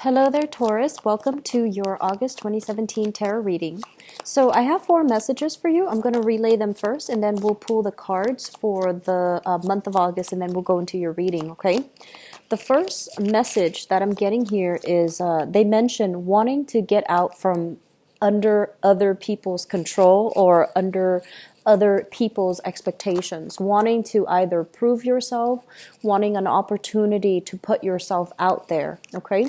Hello there, Taurus. Welcome to your August 2017 tarot reading. So I have 4 messages for you. I'm going to relay them first, and then we'll pull the cards for the month of August, and then we'll go into your reading, okay? The first message that I'm getting here is they mention wanting to get out from under other people's control or under other people's expectations, wanting to either prove yourself, wanting an opportunity to put yourself out there, okay?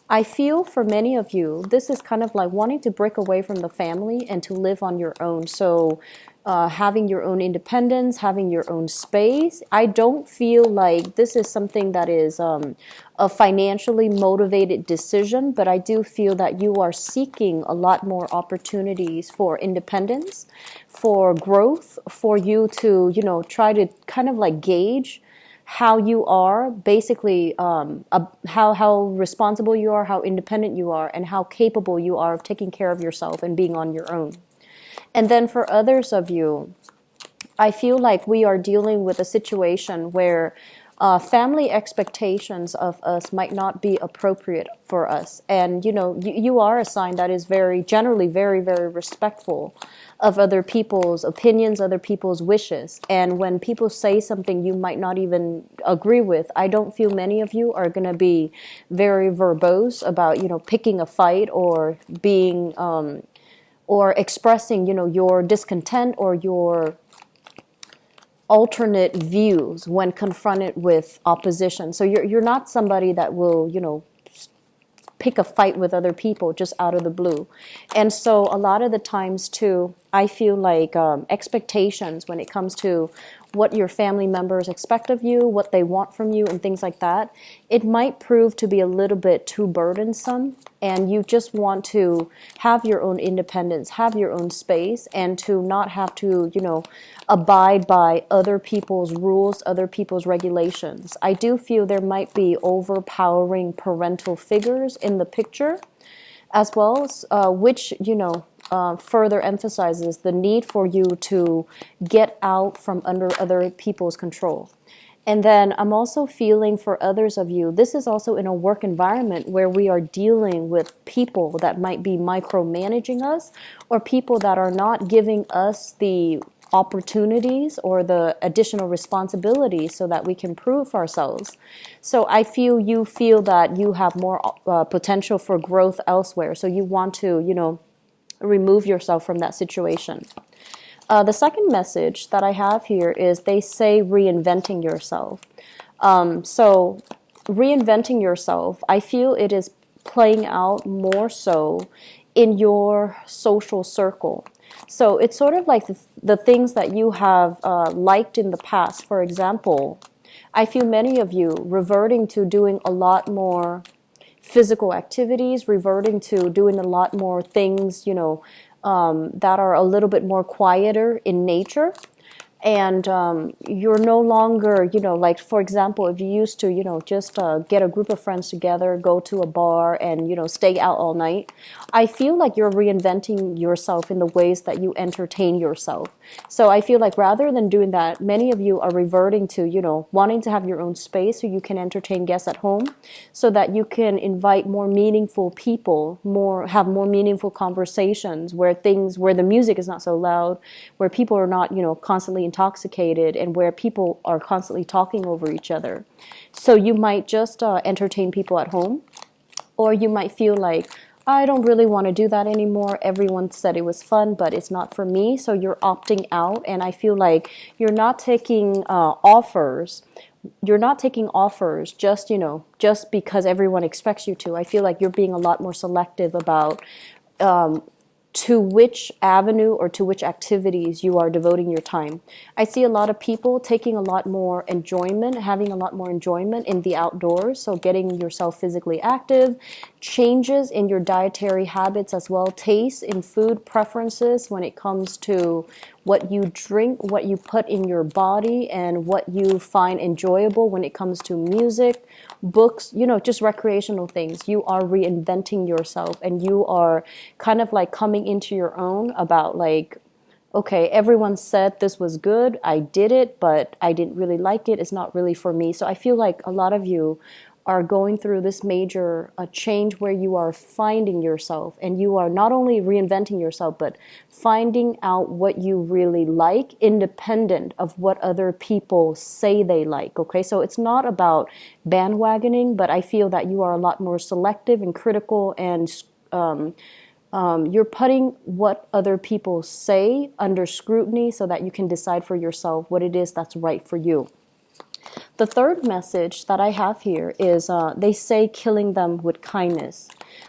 I feel for many of you, this is kind of like wanting to break away from the family and to live on your own. So having your own independence, having your own space. I don't feel like this is something that is a financially motivated decision, but I do feel that you are seeking a lot more opportunities for independence, for growth, for you to, try to kind of like gauge how you are, basically how responsible you are, how independent you are, and how capable you are of taking care of yourself and being on your own. And then for others of you, I feel like we are dealing with a situation where family expectations of us might not be appropriate for us. And, you are a sign that is generally very, very respectful of other people's opinions, other people's wishes. And when people say something you might not even agree with, I don't feel many of you are going to be very verbose about, picking a fight or being or expressing, your discontent or your alternate views when confronted with opposition. So you're not somebody that will, pick a fight with other people just out of the blue. And so a lot of the times too, I feel like expectations when it comes to what your family members expect of you, what they want from you, and things like that, it might prove to be a little bit too burdensome. And you just want to have your own independence, have your own space, and to not have to, abide by other people's rules, other people's regulations. I do feel there might be overpowering parental figures in the picture as well, which, further emphasizes the need for you to get out from under other people's control. And then I'm also feeling for others of you, this is also in a work environment where we are dealing with people that might be micromanaging us or people that are not giving us the opportunities or the additional responsibilities so that we can prove ourselves. So I feel you feel that you have more potential for growth elsewhere. So you want to, remove yourself from that situation. The second message that I have here is they say reinventing yourself. So reinventing yourself, I feel it is playing out more so in your social circle. So it's sort of like the things that you have liked in the past. For example, I feel many of you reverting to doing a lot more physical activities, reverting to doing a lot more things, that are a little bit more quieter in nature. And you're no longer, like, for example, if you used to, just get a group of friends together, go to a bar and, stay out all night, I feel like you're reinventing yourself in the ways that you entertain yourself. So I feel like rather than doing that, many of you are reverting to, wanting to have your own space so you can entertain guests at home, so that you can invite more meaningful people, have more meaningful conversations where the music is not so loud, where people are not, constantly intoxicated, and where people are constantly talking over each other. So you might just entertain people at home, or you might feel like, I don't really want to do that anymore. Everyone said it was fun, but it's not for me. So you're opting out, and I feel like you're not taking offers. You're not taking offers just because everyone expects you to. I feel like you're being a lot more selective about to which avenue or to which activities you are devoting your time. I see a lot of people taking a lot more enjoyment, having a lot more enjoyment in the outdoors, so getting yourself physically active, changes in your dietary habits as well, taste in food preferences when it comes to what you drink, what you put in your body, and what you find enjoyable when it comes to music, books, just recreational things. You are reinventing yourself, and you are kind of like coming into your own about like, okay, everyone said this was good, I did it, but I didn't really like it, it's not really for me. So I feel like a lot of you are going through this major change where you are finding yourself, and you are not only reinventing yourself, but finding out what you really like, independent of what other people say they like. Okay, so it's not about bandwagoning, but I feel that you are a lot more selective and critical, and you're putting what other people say under scrutiny so that you can decide for yourself what it is that's right for you. The third message that I have here is they say killing them with kindness.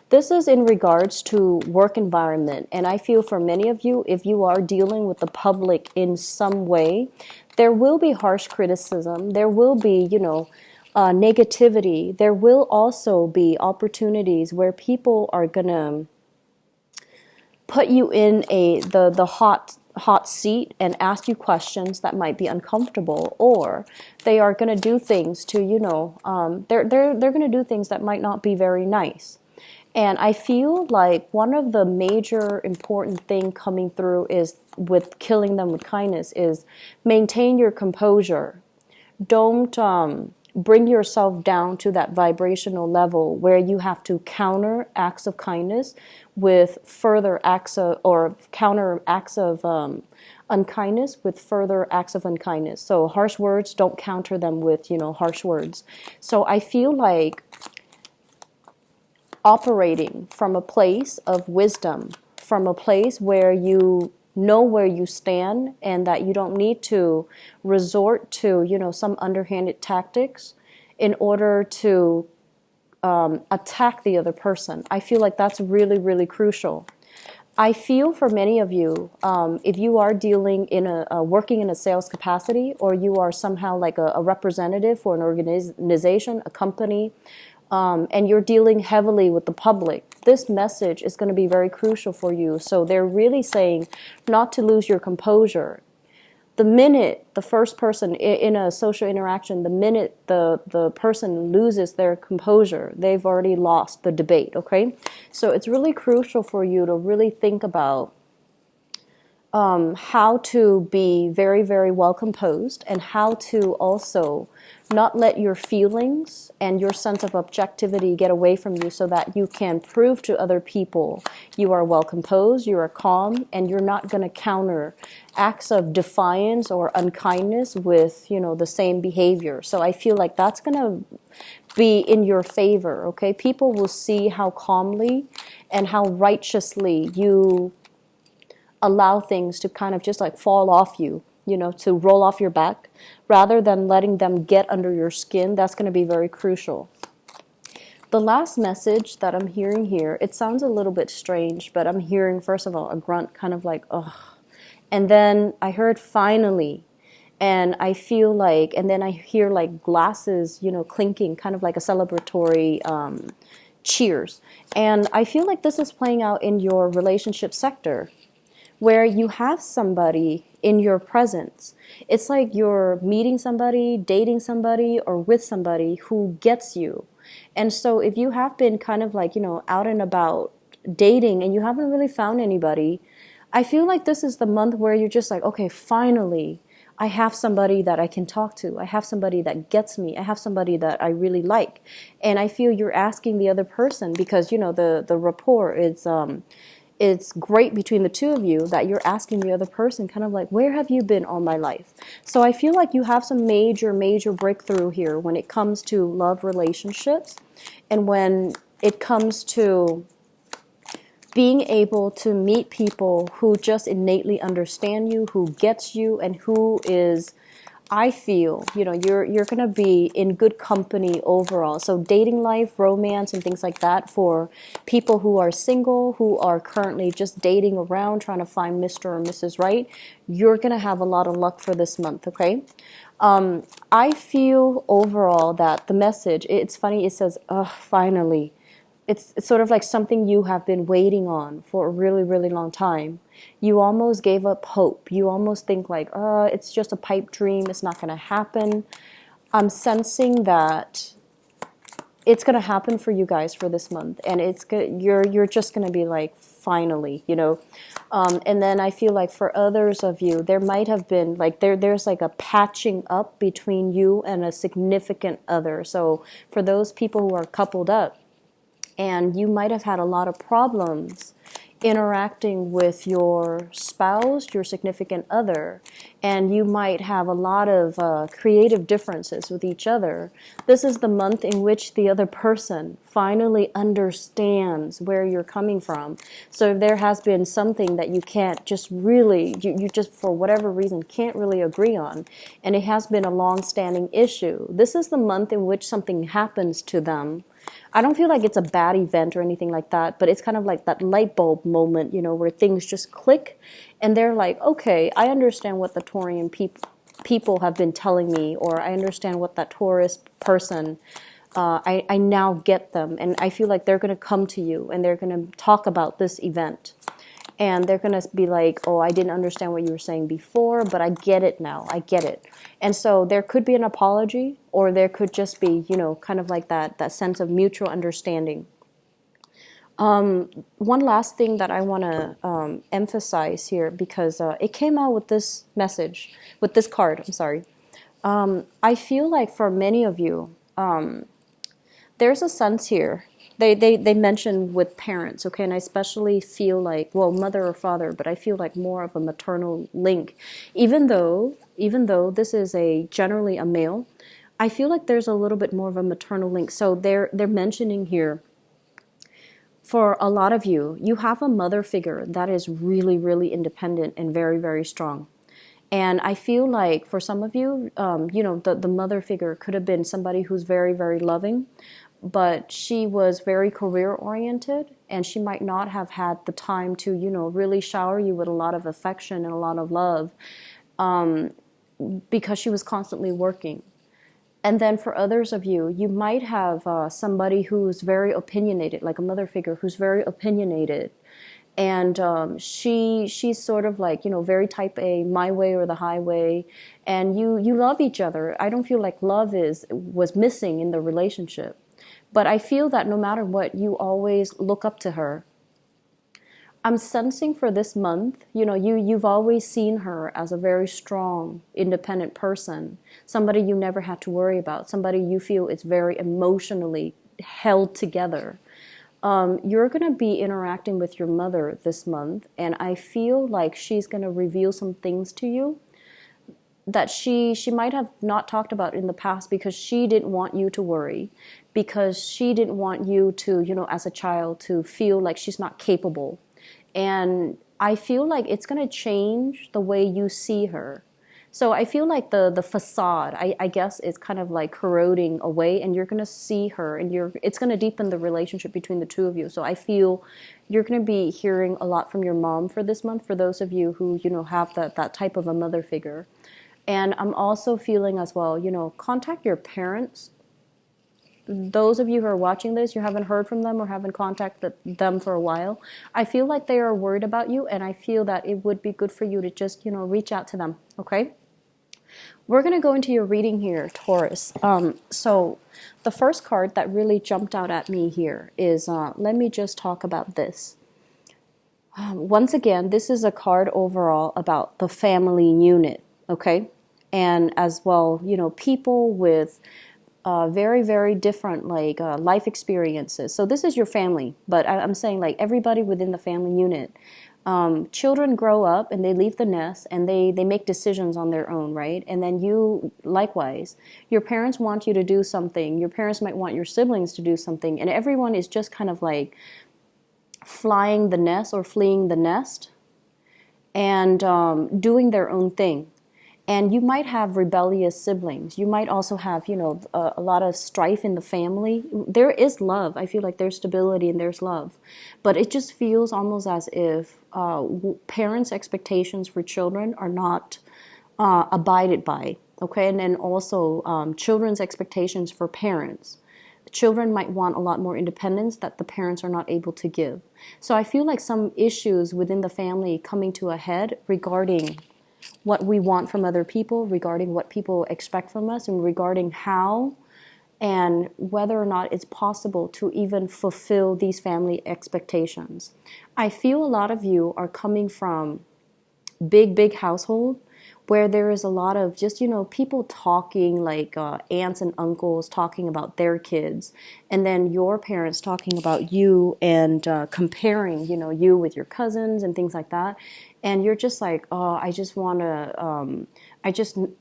This is in regards to work environment, and I feel for many of you, if you are dealing with the public in some way, there will be harsh criticism, there will be, negativity, there will also be opportunities where people are gonna put you in the hot seat and ask you questions that might be uncomfortable, or they are going to do things to they're going to do things that might not be very nice. And I feel like one of the major important thing coming through is with killing them with kindness is maintain your composure. Don't bring yourself down to that vibrational level where you have to counter acts of kindness with further acts of, or counter acts of unkindness with further acts of unkindness. So harsh words, don't counter them with, harsh words. So I feel like operating from a place of wisdom, from a place where you know where you stand and that you don't need to resort to, some underhanded tactics in order to attack the other person. I feel like that's really, really crucial. I feel for many of you, if you are dealing in working in a sales capacity, or you are somehow like a representative for an organization, a company, and you're dealing heavily with the public, this message is going to be very crucial for you. So they're really saying not to lose your composure. The minute the first person in a social interaction, the minute the person loses their composure, they've already lost the debate, okay? So it's really crucial for you to really think about how to be very, very well composed, and how to also not let your feelings and your sense of objectivity get away from you, so that you can prove to other people you are well composed, you are calm, and you're not going to counter acts of defiance or unkindness with, the same behavior. So I feel like that's going to be in your favor, okay? People will see how calmly and how righteously you allow things to kind of just like fall off you, to roll off your back, rather than letting them get under your skin. That's going to be very crucial. The last message that I'm hearing here, it sounds a little bit strange, but I'm hearing, first of all, a grunt, kind of like, ugh. And then I heard finally, and I feel like, and then I hear like glasses, clinking, kind of like a celebratory cheers. And I feel like this is playing out in your relationship sector, where you have somebody in your presence. It's like you're meeting somebody, dating somebody, or with somebody who gets you. And so if you have been kind of like, out and about dating and you haven't really found anybody, I feel like this is the month where you're just like, okay, finally, I have somebody that I can talk to. I have somebody that gets me. I have somebody that I really like. And I feel you're asking the other person, because, the rapport is... it's great between the two of you, that you're asking the other person kind of like, where have you been all my life? So I feel like you have some major, major breakthrough here when it comes to love relationships, and when it comes to being able to meet people who just innately understand you, who gets you, and who is, I feel, you're going to be in good company overall. So dating life, romance, and things like that for people who are single, who are currently just dating around, trying to find Mr. or Mrs. Right, you're going to have a lot of luck for this month, okay? I feel overall that the message, it's funny, it says, finally. It's sort of like something you have been waiting on for a really, really long time. You almost gave up hope. You almost think like, it's just a pipe dream. It's not going to happen. I'm sensing that it's going to happen for you guys for this month, and you're just going to be like, finally, and then I feel like for others of you, there might have been like there's like a patching up between you and a significant other. So for those people who are coupled up, and you might have had a lot of problems interacting with your spouse, your significant other, and you might have a lot of creative differences with each other. This is the month in which the other person finally understands where you're coming from. So if there has been something that you can't just really, you just for whatever reason can't really agree on, and it has been a long-standing issue, this is the month in which something happens to them. I don't feel like it's a bad event or anything like that, but it's kind of like that light bulb moment, where things just click and they're like, okay, I understand what the Taurian people have been telling me, or I understand what that Taurus person, I now get them. And I feel like they're going to come to you and they're going to talk about this event. And they're going to be like, oh, I didn't understand what you were saying before, but I get it now. I get it. And so there could be an apology, or there could just be, kind of like that sense of mutual understanding. One last thing that I want to emphasize here, because it came out with this message, with this card, I'm sorry. I feel like for many of you, there's a sense here. They mention with parents, okay, and I especially feel like, well, mother or father, but I feel like more of a maternal link. Even though this is generally a male, I feel like there's a little bit more of a maternal link. So they're mentioning here, for a lot of you, you have a mother figure that is really, really independent and very, very strong. And I feel like for some of you, the mother figure could have been somebody who's very, very loving, but she was very career oriented, and she might not have had the time to, really shower you with a lot of affection and a lot of love, because she was constantly working. And then for others of you, you might have somebody who's very opinionated, like a mother figure who's very opinionated. And she's sort of like, very type A, my way or the highway. And you love each other. I don't feel like love was missing in the relationship. But I feel that no matter what, you always look up to her. I'm sensing for this month, you've always seen her as a very strong, independent person, somebody you never had to worry about, somebody you feel is very emotionally held together. You're going to be interacting with your mother this month, and I feel like she's going to reveal some things to you that she might have not talked about in the past, because she didn't want you to worry, because she didn't want you to, as a child, to feel like she's not capable. And I feel like it's going to change the way you see her. So I feel like the facade, I guess, is kind of like corroding away, and you're going to see her, and it's going to deepen the relationship between the two of you. So I feel you're going to be hearing a lot from your mom for this month, for those of you who, have that type of a mother figure. And I'm also feeling as well, contact your parents. Those of you who are watching this, you haven't heard from them or haven't contacted them for a while. I feel like they are worried about you, and I feel that it would be good for you to just, reach out to them, okay? We're going to go into your reading here, Taurus. So the first card that really jumped out at me here is, let me just talk about this. Once again, this is a card overall about the family unit, okay? And as well, people with very, very different life experiences. So this is your family, but I'm saying like everybody within the family unit. Children grow up and they leave the nest and they make decisions on their own, right? And then you, likewise, your parents want you to do something. Your parents might want your siblings to do something. And everyone is just kind of like flying the nest or fleeing the nest and doing their own thing. And you might have rebellious siblings. You might also have, a lot of strife in the family. There is love. I feel like there's stability and there's love. But it just feels almost as if parents' expectations for children are not abided by. Okay, and then also children's expectations for parents. Children might want a lot more independence that the parents are not able to give. So I feel like some issues within the family coming to a head regarding what we want from other people, regarding what people expect from us, and regarding how and whether or not it's possible to even fulfill these family expectations. I feel a lot of you are coming from big household where there is a lot of just people talking, like aunts and uncles talking about their kids, and then your parents talking about you, and comparing you with your cousins and things like that. And you're just like, oh, I just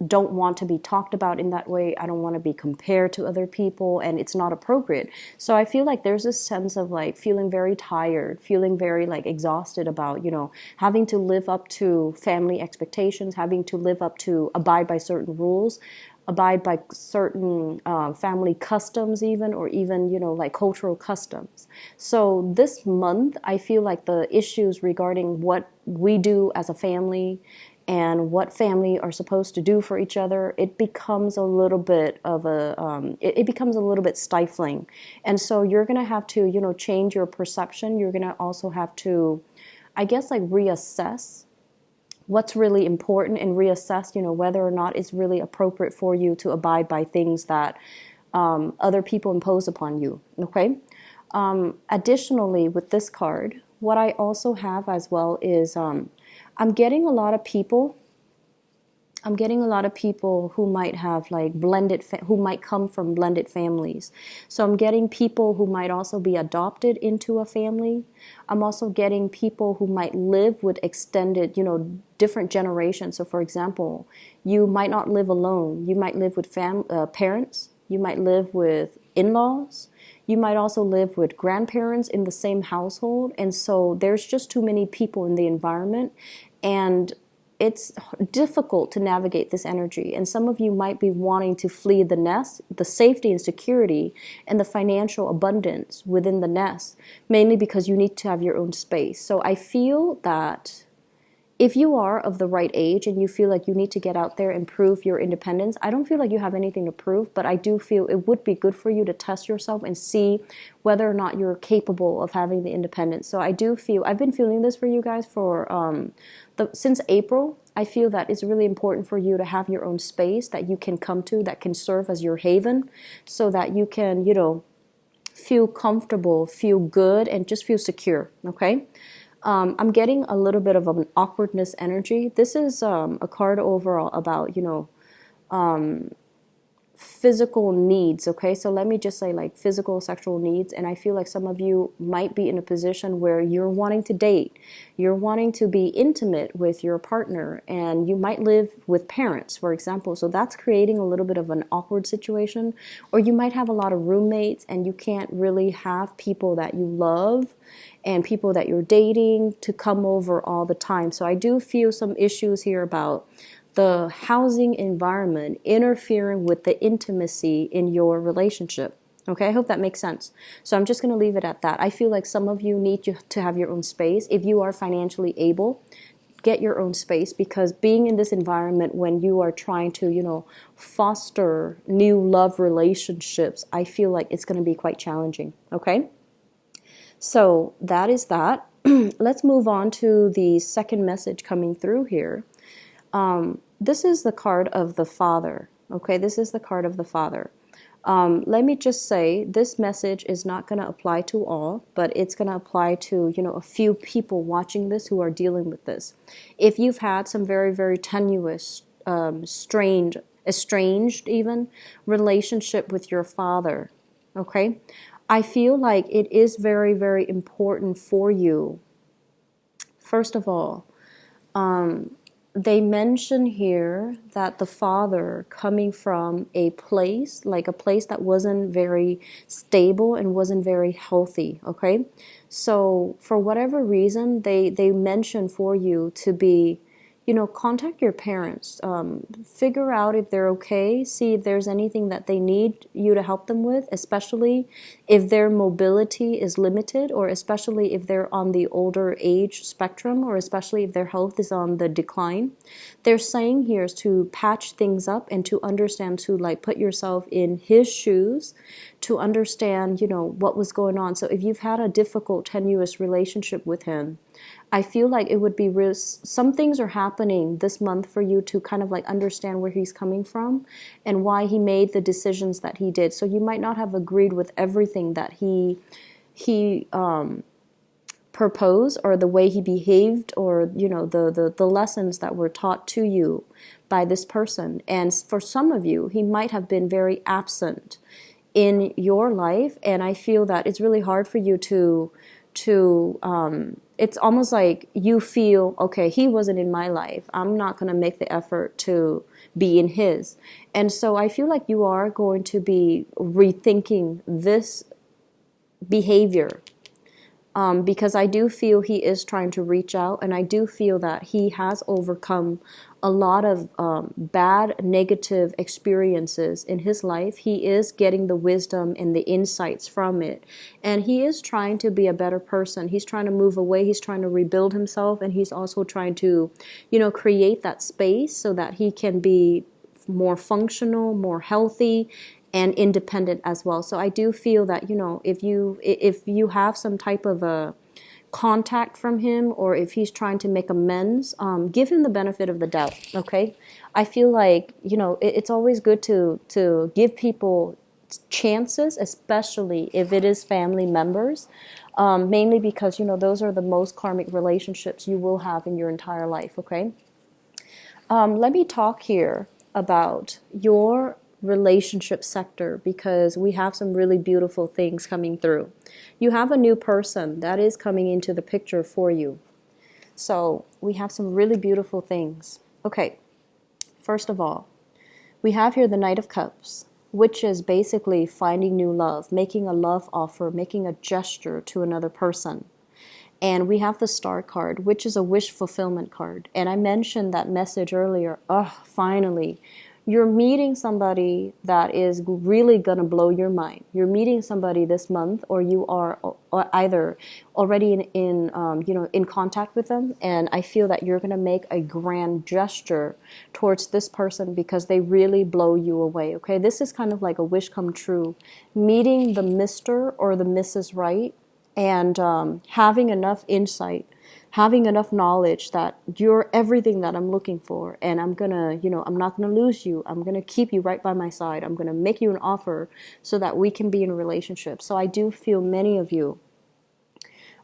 don't want to be talked about in that way. I don't want to be compared to other people, and it's not appropriate. So I feel like there's this sense of like feeling very tired, feeling very like exhausted about, having to live up to family expectations, having to live up to abide by certain rules, abide by certain family customs even, or even, like cultural customs. So this month, I feel like the issues regarding what we do as a family and what family are supposed to do for each other, it becomes a little bit of it becomes a little bit stifling. And so you're going to have to, change your perception. You're going to also have to, I guess, like reassess what's really important, and reassess, whether or not it's really appropriate for you to abide by things that other people impose upon you, okay? Additionally, with this card, what I also have as well is I'm getting a lot of people who might have like who might come from blended families. So I'm getting people who might also be adopted into a family. I'm also getting people who might live with extended, different generations. So for example, you might not live alone. You might live with parents. You might live with in-laws. You might also live with grandparents in the same household. And so there's just too many people in the environment, and it's difficult to navigate this energy. And some of you might be wanting to flee the nest, the safety and security and the financial abundance within the nest, mainly because you need to have your own space. So I feel that if you are of the right age and you feel like you need to get out there and prove your independence, I don't feel like you have anything to prove, but I do feel it would be good for you to test yourself and see whether or not you're capable of having the independence. So I do feel, I've been feeling this for you guys for since April. I feel that it's really important for you to have your own space that you can come to, that can serve as your haven, so that you can, feel comfortable, feel good, and just feel secure, okay? I'm getting a little bit of an awkwardness energy. This is a card overall about, physical needs, okay? So let me just say like physical, sexual needs. And I feel like some of you might be in a position where you're wanting to date. You're wanting to be intimate with your partner, and you might live with parents, for example. So that's creating a little bit of an awkward situation. Or you might have a lot of roommates, and you can't really have people that you love and people that you're dating to come over all the time. So I do feel some issues here about the housing environment interfering with the intimacy in your relationship. Okay, I hope that makes sense. So I'm just going to leave it at that. I feel like some of you need to have your own space. If you are financially able, get your own space, because being in this environment when you are trying to, foster new love relationships, I feel like it's going to be quite challenging. Okay? So that is that. Let's move on to the second message coming through here. This is the card of the Father. Okay, this is the card of the Father. Let me just say, this message is not going to apply to all, but it's going to apply to, a few people watching this who are dealing with this. If you've had some very, very tenuous, estranged even, relationship with your father, okay, I feel like it is very, very important for you. First of all, they mention here that the father coming from a place, like a place that wasn't very stable and wasn't very healthy, okay? So for whatever reason, they mention for you to be, contact your parents. Figure out if they're okay. See if there's anything that they need you to help them with, especially if their mobility is limited, or especially if they're on the older age spectrum, or especially if their health is on the decline. They're saying here is to patch things up and to understand, to like put yourself in his shoes, to understand, what was going on. So if you've had a difficult, tenuous relationship with him, I feel like it would be real. Some things are happening this month for you to kind of like understand where he's coming from and why he made the decisions that he did. So you might not have agreed with everything that he proposed, or the way he behaved, or the lessons that were taught to you by this person. And for some of you, he might have been very absent in your life, and I feel that it's really hard for you to it's almost like you feel, okay, he wasn't in my life, I'm not going to make the effort to be in his. And so I feel like you are going to be rethinking this behavior, because I do feel he is trying to reach out, and I do feel that he has overcome a lot of bad, negative experiences in his life. He is getting the wisdom and the insights from it, and he is trying to be a better person. He's trying to move away. He's trying to rebuild himself, and he's also trying to, create that space so that he can be more functional, more healthy, and independent as well. So I do feel that, if you have some type of a contact from him, or if he's trying to make amends, give him the benefit of the doubt. Okay, I feel like, it's always good to give people chances, especially if it is family members, mainly because those are the most karmic relationships you will have in your entire life. Okay, let me talk here about your relationship sector, because we have some really beautiful things coming through. You have a new person that is coming into the picture for you. So we have some really beautiful things. Okay, first of all, we have here the Knight of Cups, which is basically finding new love, making a love offer, making a gesture to another person. And we have the Star card, which is a wish fulfillment card. And I mentioned that message earlier. Oh, finally. You're meeting somebody that is really going to blow your mind. You're meeting somebody this month, or you are either already in contact with them, and I feel that you're going to make a grand gesture towards this person because they really blow you away. Okay, this is kind of like a wish come true. Meeting the Mr. or the Mrs. Right, and having enough insight, having enough knowledge that you're everything that I'm looking for, and I'm gonna, I'm not gonna lose you. I'm gonna keep you right by my side. I'm gonna make you an offer so that we can be in a relationship. So I do feel many of you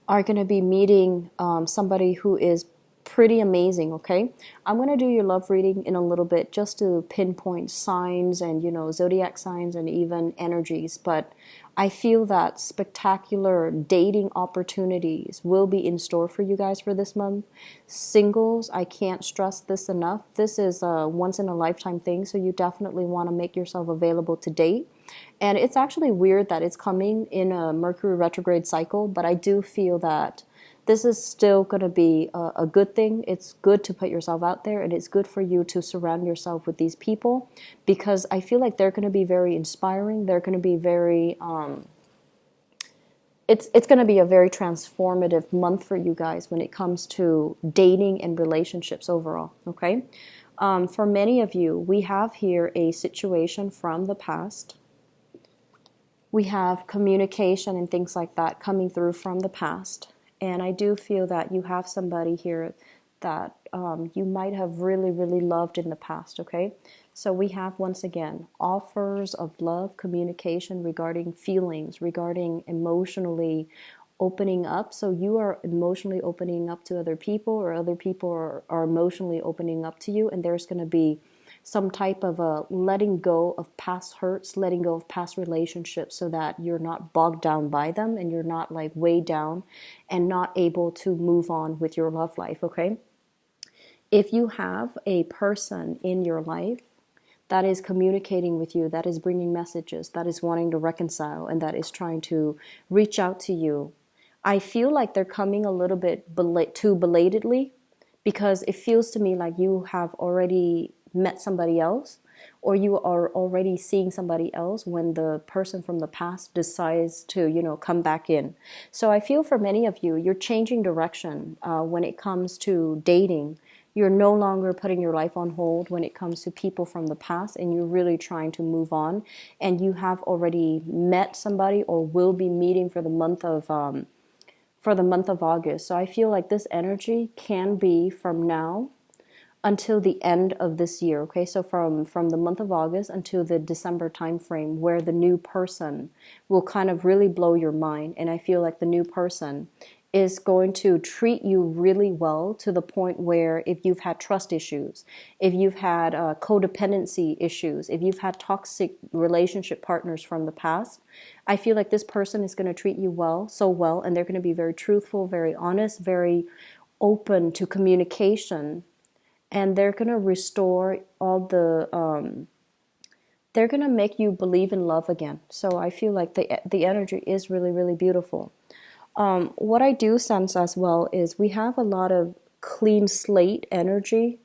are gonna be meeting somebody who is pretty amazing. Okay, I'm gonna do your love reading in a little bit, just to pinpoint signs and zodiac signs and even energies, but I feel that spectacular dating opportunities will be in store for you guys for this month. Singles, I can't stress this enough. This is a once in a lifetime thing, so you definitely want to make yourself available to date. And it's actually weird that it's coming in a Mercury retrograde cycle, but I do feel that this is still going to be a good thing. It's good to put yourself out there, and it's good for you to surround yourself with these people, because I feel like they're going to be very inspiring. They're going to be very, it's going to be a very transformative month for you guys when it comes to dating and relationships overall, okay? For many of you, we have here a situation from the past. We have communication and things like that coming through from the past. And I do feel that you have somebody here that you might have really, really loved in the past, okay? So we have, once again, offers of love, communication regarding feelings, regarding emotionally opening up. So you are emotionally opening up to other people, or other people are emotionally opening up to you, and there's going to be some type of a letting go of past hurts, letting go of past relationships, so that you're not bogged down by them and you're not like weighed down and not able to move on with your love life, okay? If you have a person in your life that is communicating with you, that is bringing messages, that is wanting to reconcile, and that is trying to reach out to you, I feel like they're coming a little bit too belatedly, because it feels to me like you have already met somebody else, or you are already seeing somebody else when the person from the past decides to, come back in. So I feel for many of you, you're changing direction when it comes to dating. You're no longer putting your life on hold when it comes to people from the past, and you're really trying to move on. And you have already met somebody or will be meeting for the month of August. So I feel like this energy can be from now until the end of this year. Okay, so from the month of August until the December timeframe, where the new person will kind of really blow your mind. And I feel like the new person is going to treat you really well, to the point where if you've had trust issues, if you've had codependency issues, if you've had toxic relationship partners from the past, I feel like this person is going to treat you well, so well, and they're going to be very truthful, very honest, very open to communication, and they're going to restore all they're going to make you believe in love again. So I feel like the energy is really, really beautiful. What I do sense as well is we have a lot of clean slate energy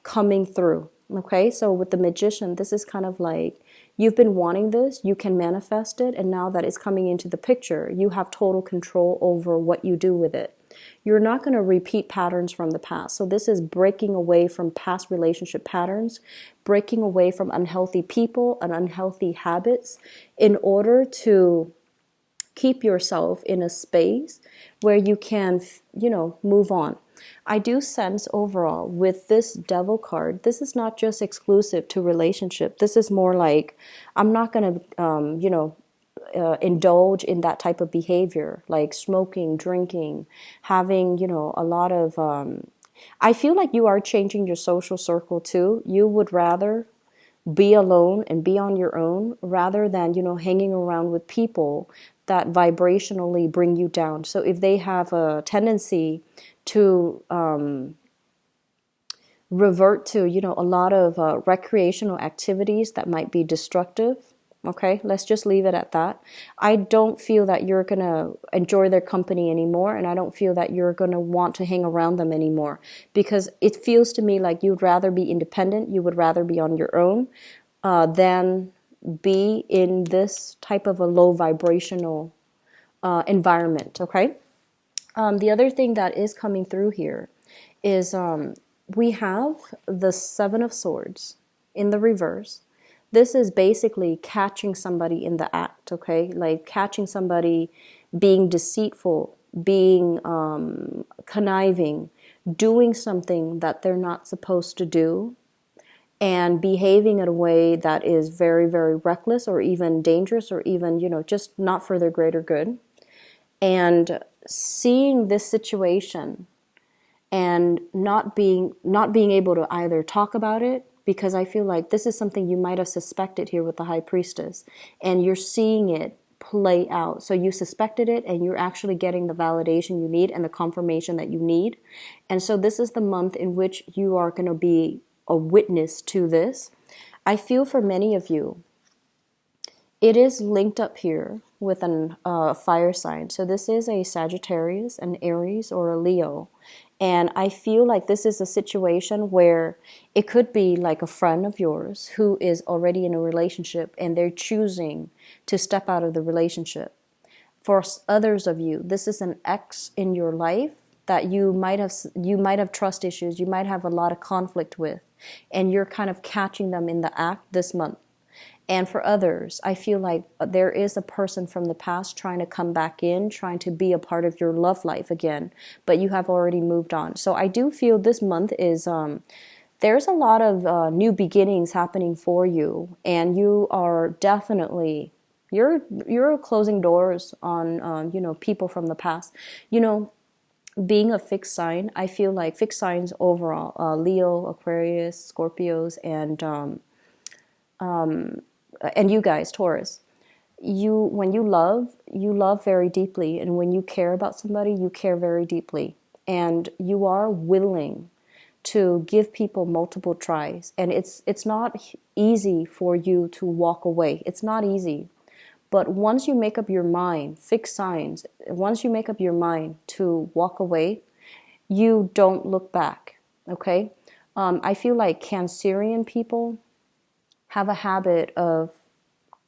coming through. Okay, so with the Magician, this is kind of like you've been wanting this, you can manifest it, and now that it's coming into the picture, you have total control over what you do with it. You're not going to repeat patterns from the past. So this is breaking away from past relationship patterns, breaking away from unhealthy people and unhealthy habits in order to keep yourself in a space where you can, move on. I do sense overall with this Devil card, this is not just exclusive to relationship. This is more like, I'm not going to, indulge in that type of behavior, like smoking, drinking, having, a lot of, I feel like you are changing your social circle too. You would rather be alone and be on your own rather than, hanging around with people that vibrationally bring you down. So if they have a tendency to revert to, a lot of recreational activities that might be destructive, okay, let's just leave it at that. I don't feel that you're going to enjoy their company anymore, and I don't feel that you're going to want to hang around them anymore, because it feels to me like you'd rather be independent, you would rather be on your own than be in this type of a low vibrational environment, okay? The other thing that is coming through here is we have the Seven of Swords in the reverse. This is basically catching somebody in the act, okay? Like catching somebody being deceitful, being conniving, doing something that they're not supposed to do, and behaving in a way that is very, very reckless or even dangerous, or even, just not for their greater good. And seeing this situation and not being able to either talk about it, because I feel like this is something you might have suspected here with the High Priestess, and you're seeing it play out. So you suspected it, and you're actually getting the validation you need and the confirmation that you need. And so this is the month in which you are going to be a witness to this. I feel for many of you, it is linked up here with an fire sign. So this is a Sagittarius, an Aries, or a Leo. And I feel like this is a situation where it could be like a friend of yours who is already in a relationship and they're choosing to step out of the relationship. For others of you, this is an ex in your life that you might have trust issues, you might have a lot of conflict with, and you're kind of catching them in the act this month. And for others, I feel like there is a person from the past trying to come back in, trying to be a part of your love life again, but you have already moved on. So I do feel this month is, there's a lot of new beginnings happening for you, and you are definitely, you're closing doors on, people from the past. Being a fixed sign, I feel like fixed signs overall, Leo, Aquarius, Scorpios, and you guys, Taurus, when you love very deeply, and when you care about somebody, you care very deeply, and you are willing to give people multiple tries. And it's not easy for you to walk away. It's not easy. But once you make up your mind, fixed signs, once you make up your mind to walk away, you don't look back, okay? I feel like Cancerian people have a habit of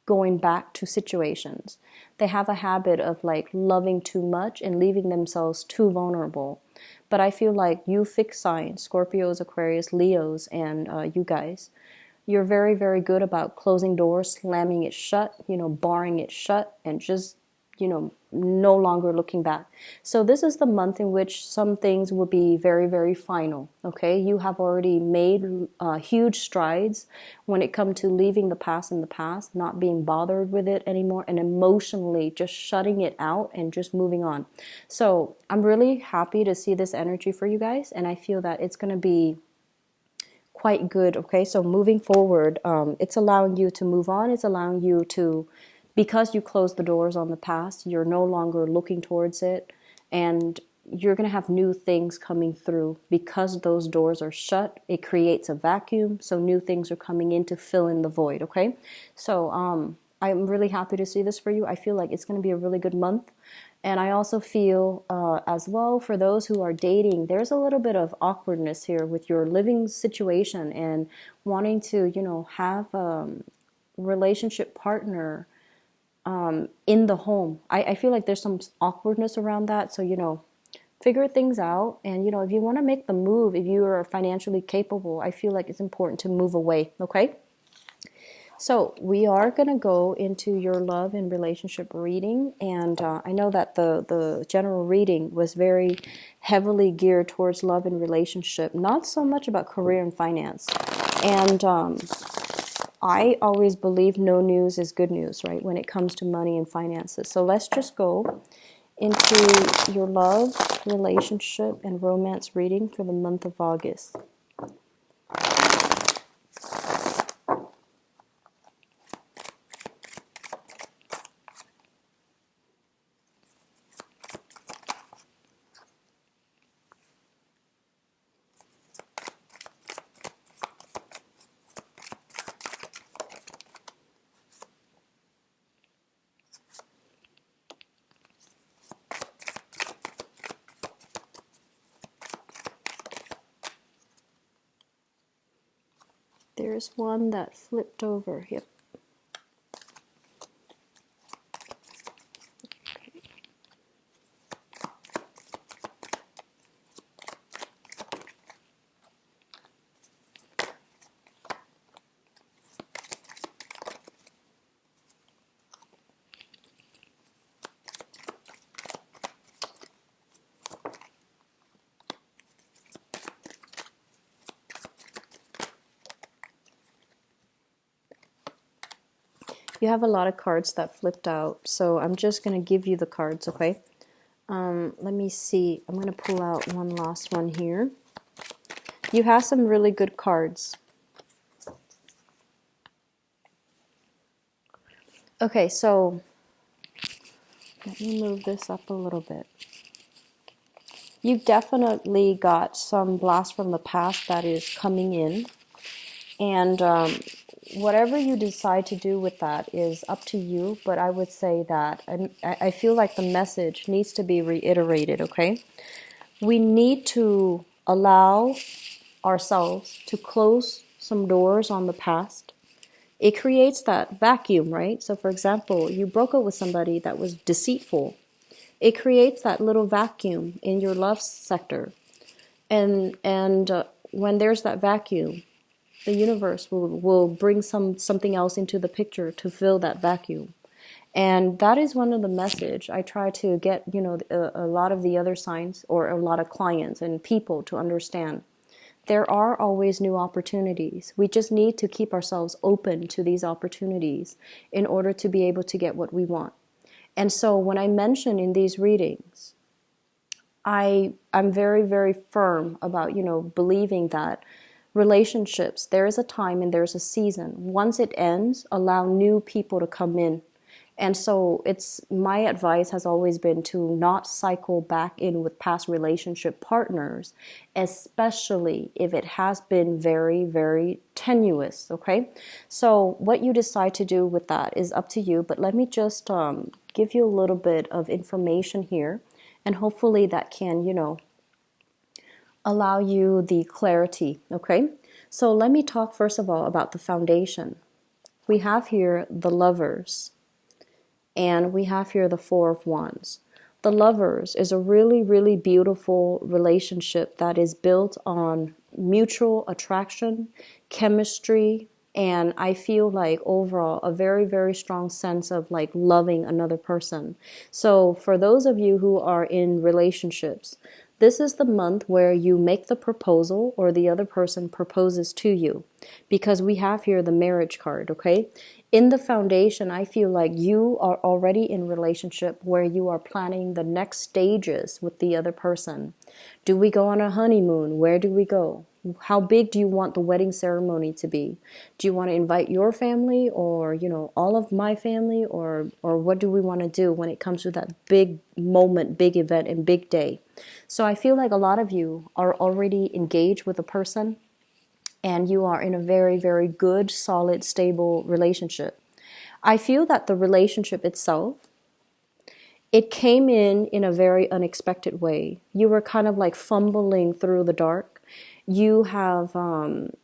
going back to situations. They have a habit of like loving too much and leaving themselves too vulnerable. But I feel like you fixed signs, Scorpios, Aquarius, Leos, and you guys, you're very, very good about closing doors, slamming it shut, barring it shut, and just, no longer looking back. So this is the month in which some things will be very, very final. Okay, you have already made huge strides when it comes to leaving the past in the past, not being bothered with it anymore, and emotionally just shutting it out and just moving on. So I'm really happy to see this energy for you guys, and I feel that it's going to be quite good. Okay, so moving forward, it's allowing you to move on. It's allowing you to, because you closed the doors on the past, you're no longer looking towards it, and you're going to have new things coming through. Because those doors are shut, it creates a vacuum, so new things are coming in to fill in the void. Okay, so I'm really happy to see this for you. I feel like it's going to be a really good month. And I also feel as well, for those who are dating, there's a little bit of awkwardness here with your living situation and wanting to, have a relationship partner in the home. I feel like there's some awkwardness around that. So, figure things out. And, if you want to make the move, if you are financially capable, I feel like it's important to move away. Okay? So we are going to go into your love and relationship reading, and I know that the general reading was very heavily geared towards love and relationship, not so much about career and finance. And I always believe no news is good news, right, when it comes to money and finances. So let's just go into your love, relationship, and romance reading for the month of August. There's one that flipped over. Yep. You have a lot of cards that flipped out, so I'm just going to give you the cards, okay? Let me see. I'm going to pull out one last one here. You have some really good cards. Okay, so let me move this up a little bit. You've definitely got some blast from the past that is coming in, and whatever you decide to do with that is up to you, but I would say that I feel like the message needs to be reiterated, okay? We need to allow ourselves to close some doors on the past. It creates that vacuum, right? So for example, you broke up with somebody that was deceitful. It creates that little vacuum in your love sector. And when there's that vacuum, the universe will bring something else into the picture to fill that vacuum. And that is one of the message I try to get, a lot of the other signs or a lot of clients and people to understand. There are always new opportunities. We just need to keep ourselves open to these opportunities in order to be able to get what we want. And so when I mention in these readings, I'm very, very firm about, believing that relationships, there is a time and there's a season. Once it ends, allow new people to come in. And so my advice has always been to not cycle back in with past relationship partners, especially if it has been very, very tenuous, okay? So what you decide to do with that is up to you, but let me just give you a little bit of information here, and hopefully that can, allow you the clarity, okay? So let me talk first of all about the foundation. we have here the Lovers, and we have here the Four of Wands. The Lovers is a really, really beautiful relationship that is built on mutual attraction, chemistry, and I feel like overall a very, very strong sense of like loving another person. So for those of you who are in relationships, this is the month where you make the proposal or the other person proposes to you, because we have here the marriage card, okay? In the foundation, I feel like you are already in relationship where you are planning the next stages with the other person. Do we go on a honeymoon? Where do we go? How big do you want the wedding ceremony to be? Do you want to invite your family, or, you know, all of my family, or what do we want to do when it comes to that big moment, big event, and big day? So I feel like a lot of you are already engaged with a person, and you are in a very, very good, solid, stable relationship. I feel that the relationship itself, it came in a very unexpected way. You were kind of like fumbling through the dark. You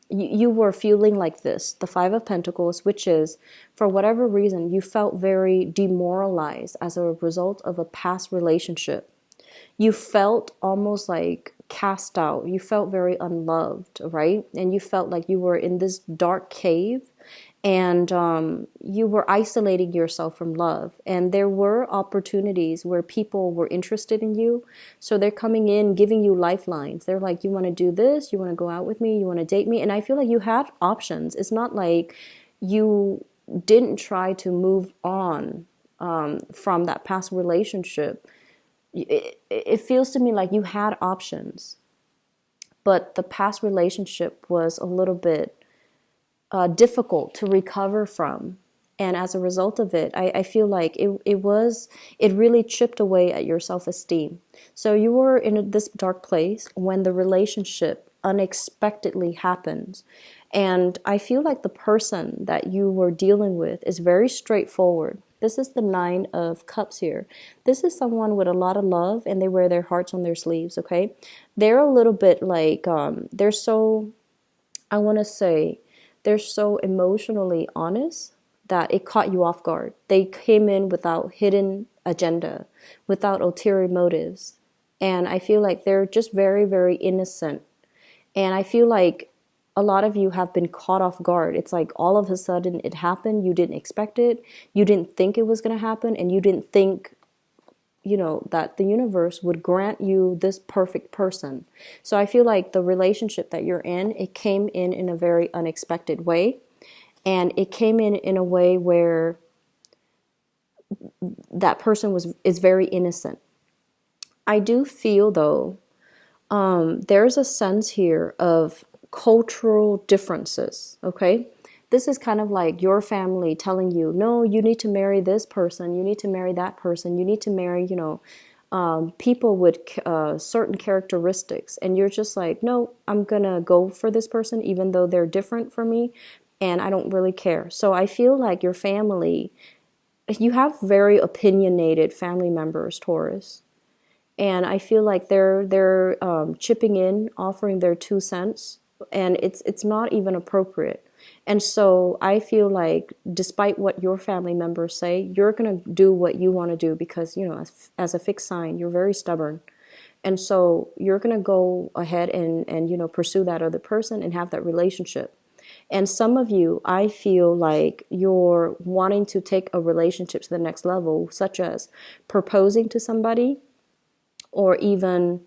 were feeling like this, the Five of Pentacles, which is, for whatever reason, you felt very demoralized as a result of a past relationship. You felt almost like cast out. You felt very unloved, right? And you felt like you were in this dark cave, and you were isolating yourself from love. And there were opportunities where people were interested in you. So they're coming in, giving you lifelines. They're like, you want to do this? You want to go out with me? You want to date me? And I feel like you had options. It's not like you didn't try to move on from that past relationship. It feels to me like you had options, but the past relationship was a little bit difficult to recover from. And as a result of it, I feel like it really chipped away at your self-esteem. So you were in this dark place when the relationship unexpectedly happened. And I feel like the person that you were dealing with is very straightforward. This is the Nine of Cups here. This is someone with a lot of love, and they wear their hearts on their sleeves, okay? They're a little bit like, they're so, I want to say, they're so emotionally honest that it caught you off guard. They came in without hidden agenda, without ulterior motives. And I feel like they're just very, very innocent. And I feel like a lot of you have been caught off guard. It's like all of a sudden it happened. You didn't expect it. You didn't think it was going to happen. And you didn't think, you know, that the universe would grant you this perfect person. So I feel like the relationship that you're in, it came in a very unexpected way. And it came in a way where that person is very innocent. I do feel, though, there's a sense here of cultural differences, okay? This is kind of like your family telling you, no, you need to marry this person, you need to marry that person, you need to marry, you know, people with certain characteristics. And you're just like, no, I'm going to go for this person even though they're different from me, and I don't really care. So I feel like your family, you have very opinionated family members, Taurus. And I feel like they're chipping in, offering their 2 cents, and it's not even appropriate. And so I feel like, despite what your family members say, you're gonna do what you want to do because, you know, as a fixed sign, you're very stubborn, and so you're gonna go ahead and you know, pursue that other person and have that relationship. And some of you, I feel like you're wanting to take a relationship to the next level, such as proposing to somebody, or even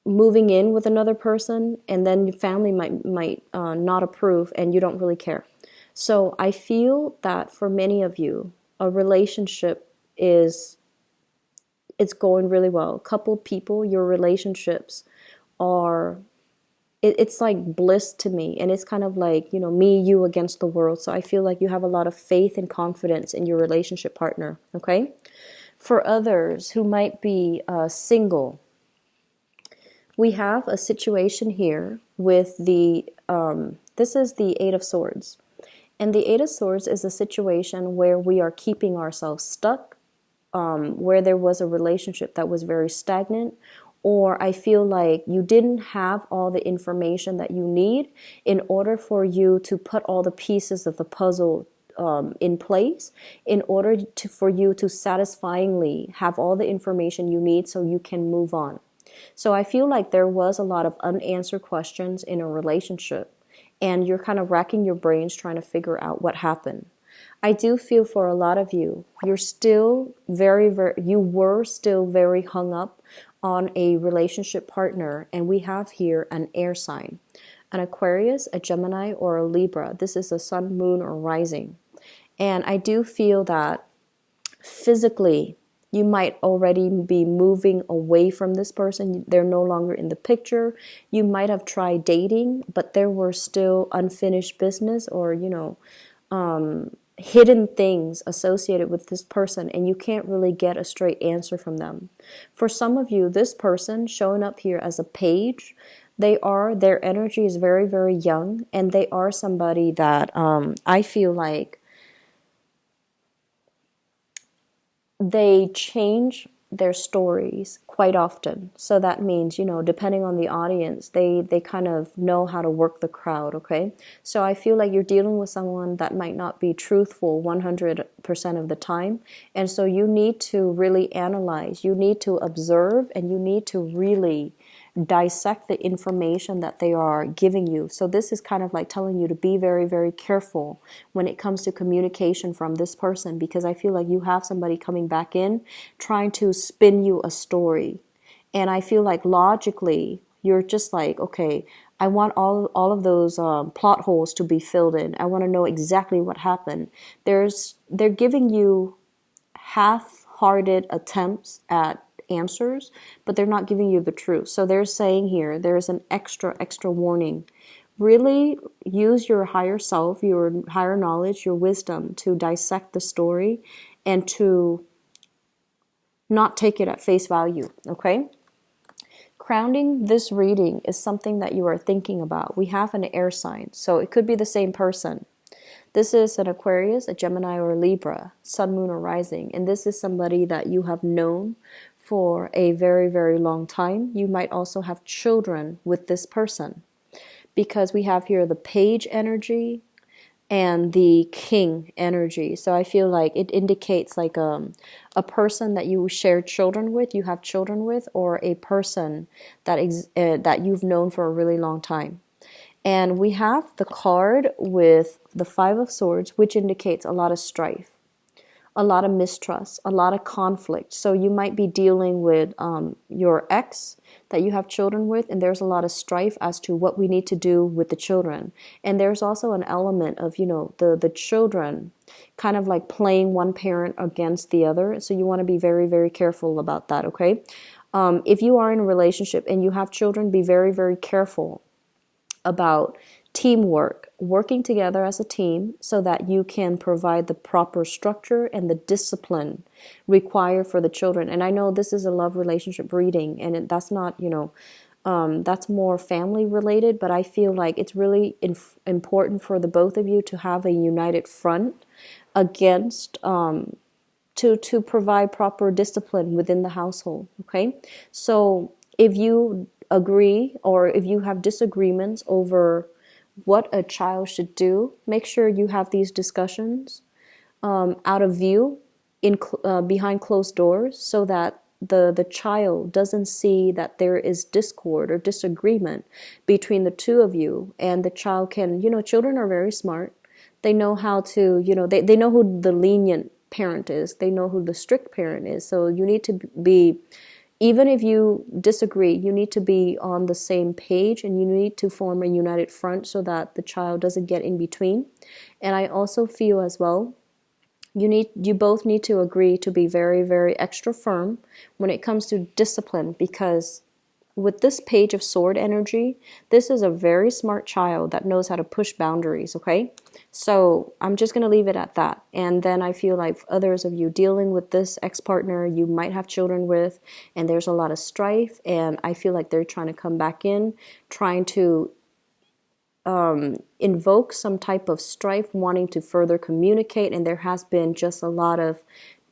moving in with another person, and then your family might not approve, and you don't really care. So I feel that for many of you, a relationship it's going really well. Coupled people, your relationships are, it's like bliss to me, and it's kind of like, you know, me, you against the world. So I feel like you have a lot of faith and confidence in your relationship partner, okay? For others who might be single, we have a situation here with this is the Eight of Swords. And the Eight of Swords is a situation where we are keeping ourselves stuck, where there was a relationship that was very stagnant, or I feel like you didn't have all the information that you need in order for you to put all the pieces of the puzzle in place, in order for you to satisfyingly have all the information you need so you can move on. So I feel like there was a lot of unanswered questions in a relationship, and you're kind of racking your brains trying to figure out what happened. I do feel for a lot of you, you're still you were still very hung up on a relationship partner, and we have here an air sign, an Aquarius, a Gemini, or a Libra. This is a sun, moon, or rising. And I do feel that physically, you might already be moving away from this person. They're no longer in the picture. You might have tried dating, but there were still unfinished business or, hidden things associated with this person, and you can't really get a straight answer from them. For some of you, this person showing up here as a page, their energy is very, very young, and they are somebody that I feel like they change their stories quite often. So that means, depending on the audience, they kind of know how to work the crowd, okay? So I feel like you're dealing with someone that might not be truthful 100% of the time. And so you need to really analyze, you need to observe, and you need to really dissect the information that they are giving you. So this is kind of like telling you to be very, very careful when it comes to communication from this person, because I feel like you have somebody coming back in trying to spin you a story. And I feel like logically, you're just like, okay, I want all of those plot holes to be filled in. I want to know exactly what happened. They're giving you half-hearted attempts at answers, but they're not giving you the truth. So they're saying here, there's an extra warning. Really use your higher self, your higher knowledge, your wisdom to dissect the story and to not take it at face value, okay? Grounding this reading is something that you are thinking about. We have an air sign, so it could be the same person. This is an Aquarius, a Gemini, or a Libra, sun, moon, or rising. And this is somebody that you have known for a very, very long time. You might also have children with this person, because we have here the page energy and the king energy. So I feel like it indicates like a person that you share children with, you have children with, or a person that you've known for a really long time. And we have the card with the Five of Swords, which indicates a lot of strife, a lot of mistrust, a lot of conflict. So you might be dealing with your ex that you have children with, and there's a lot of strife as to what we need to do with the children. And there's also an element of, the children kind of like playing one parent against the other. So you want to be very, very careful about that, okay? If you are in a relationship and you have children, be very, very careful about teamwork, working together as a team so that you can provide the proper structure and the discipline required for the children. And I know this is a love relationship reading, and that's not, that's more family related, but I feel like it's really important for the both of you to have a united front against to provide proper discipline within the household, okay? So if you agree or if you have disagreements over what a child should do, make sure you have these discussions out of view behind closed doors, so that the child doesn't see that there is discord or disagreement between the two of you, and the child can, children are very smart. They know how to, they know who the lenient parent is. They know who the strict parent is. So you need to be, even if you disagree, you need to be on the same page, and you need to form a united front so that the child doesn't get in between. And I also feel as well, you both need to agree to be very, very extra firm when it comes to discipline, because with this Page of Sword energy, this is a very smart child that knows how to push boundaries, okay? So I'm just going to leave it at that. And then I feel like others of you dealing with this ex-partner you might have children with, and there's a lot of strife, and I feel like they're trying to come back in, trying to invoke some type of strife, wanting to further communicate, and there has been just a lot of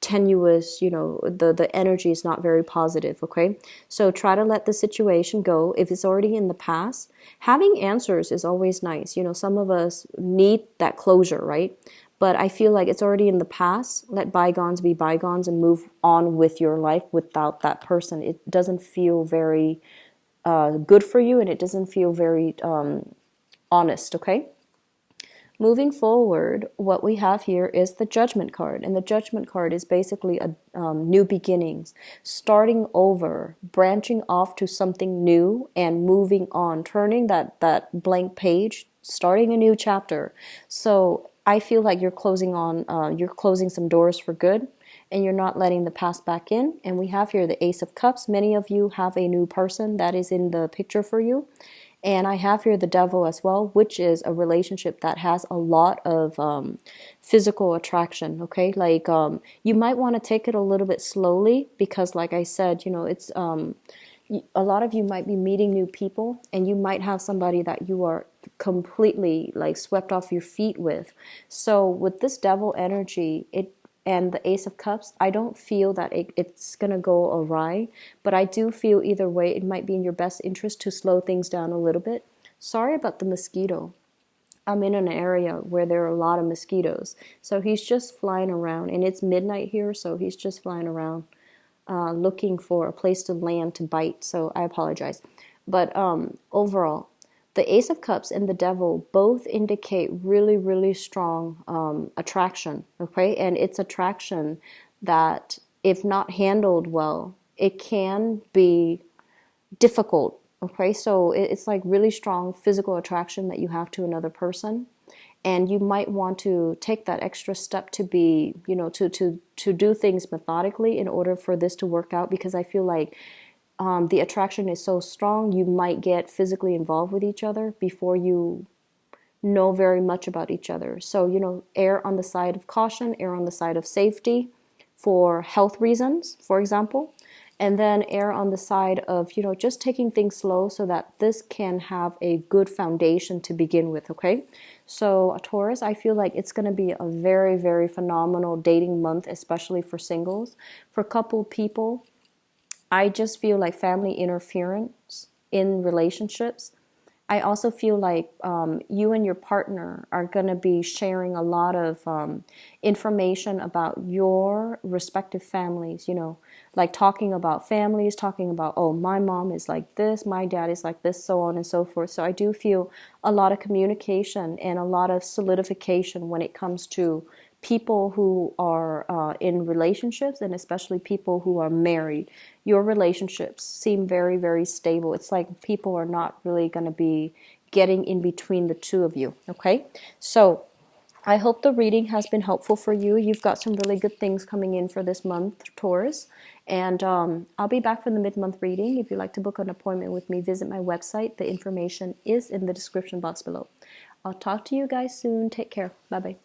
tenuous, the energy is not very positive, okay? So try to let the situation go. If it's already in the past, having answers is always nice. Some of us need that closure, right? But I feel like it's already in the past. Let bygones be bygones and move on with your life without that person. It doesn't feel very good for you, and it doesn't feel very honest, okay? Moving forward, what we have here is the Judgment card. And the Judgment card is basically a new beginnings, starting over, branching off to something new and moving on, turning that blank page, starting a new chapter. So I feel like you're closing some doors for good, and you're not letting the past back in. And we have here the Ace of Cups. Many of you have a new person that is in the picture for you. And I have here the Devil as well, which is a relationship that has a lot of physical attraction, okay? Like you might want to take it a little bit slowly because, like I said, it's a lot of you might be meeting new people, and you might have somebody that you are completely like swept off your feet with. So with this Devil energy, and the Ace of Cups, I don't feel that it's going to go awry, but I do feel either way it might be in your best interest to slow things down a little bit. Sorry about the mosquito. I'm in an area where there are a lot of mosquitoes. So he's just flying around, and it's midnight here, so he's just flying around looking for a place to land to bite. So I apologize. But overall, the Ace of Cups and the Devil both indicate really, really strong attraction, okay? And it's attraction that, if not handled well, it can be difficult, okay? So it's like really strong physical attraction that you have to another person. And you might want to take that extra step to be, to do things methodically in order for this to work out, because I feel like the attraction is so strong, you might get physically involved with each other before you know very much about each other. So, err on the side of caution, err on the side of safety for health reasons, for example, and then err on the side of, just taking things slow so that this can have a good foundation to begin with, okay? So, Taurus, I feel like it's going to be a very, very phenomenal dating month, especially for singles. For coupled people, I just feel like family interference in relationships. I also feel like you and your partner are going to be sharing a lot of information about your respective families, like talking about families, talking about, oh, my mom is like this, my dad is like this, so on and so forth. So I do feel a lot of communication and a lot of solidification when it comes to people who are in relationships, and especially people who are married. Your relationships seem very, very stable. It's like people are not really going to be getting in between the two of you, okay? So I hope the reading has been helpful for you. You've got some really good things coming in for this month, Taurus. And I'll be back for the mid-month reading. If you'd like to book an appointment with me, visit my website. The information is in the description box below. I'll talk to you guys soon. Take care. Bye-bye.